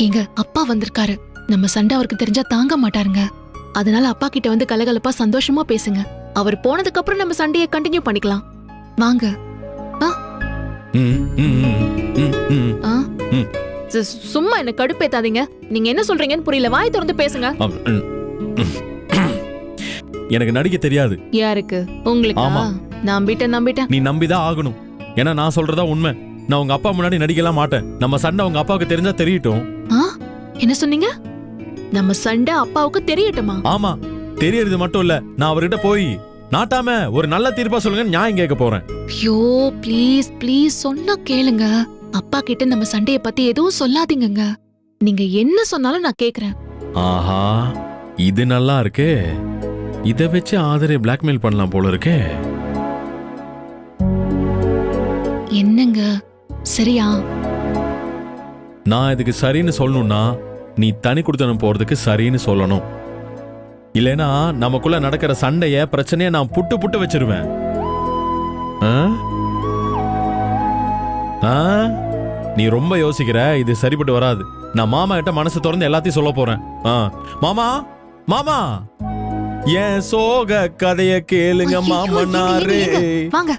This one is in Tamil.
ஏங்க அப்பா வந்திருக்காரு. நம்ம சண்டை அவருக்கு தெரிஞ்சா தாங்க மாட்டாருங்க. அதனால அப்பா கிட்ட வந்து கலகலப்பா சந்தோஷமா பேசுங்க. அவர் போனதுக்கு அப்புறம் நம்ம சண்டையை கண்டினியூ பண்ணிக்கலாம். வாங்க. ஆ? சும்மா என்ன கடுப்பேத்தாதீங்க. நீங்க என்ன சொல்றீங்கன்னு புரியல. வாய் திறந்து பேசுங்க. எனக்கு நடிக்க தெரியாது. யாருக்கு? உங்களுக்கு? நம்பிட்டேன். நீ நம்பிதான் ஆகணும். ஏன்னா நான் சொல்றதா உண்மை. நான் உங்க அப்பா முன்னாடி நடிக்கலாம் மாட்டேன். நம்ம சண்டை உங்க அப்பாவுக்கு தெரிஞ்சா தெரியட்டும். என்ன சொன்னீங்க? நம்ம சண்டை அப்பாவுக்கு தெரியட்டுமா? ஆமா, தெரியறது மட்டும் இல்ல, நான் அவர்கிட்ட போய் நாட்டாம ஒரு நல்ல தீர்ப்பா சொல்லுங்க நியாயம் கேட்க போறேன். ஐயோ ப்ளீஸ் சொன்னா கேளுங்க. அப்பா கிட்ட நம்ம சண்டைய பத்தி எதுவும் சொல்லாதீங்க. நீங்க என்ன சொன்னாலும் நான் கேக்குறேன். ஆஹா, இது நல்லா இருக்கே. இத வச்சு ஆதரே பிளாக்மெயில் பண்ணலாம் போல இருக்கே. என்னங்க சரியா? நான் இதுக்கு சரின்னு சொல்லணும்னா நீ தனி கொடுத்தனும் போறதுக்கு சரின்னு சொல்லணும். இல்லைன்னா நமக்குள்ள நடக்கிற சண்டைய பிரச்சனைய நான் புட்டு வச்சிருவேன். நீ ரொம்ப யோசிக்கிற, இது சரிப்பட்டு வராது. நான் மாமா கிட்ட மனசு திறந்து எல்லாத்தையும் சொல்ல போறேன். மாமா என் சோக கதைய கேளுங்க மாமனாரே. வாங்க.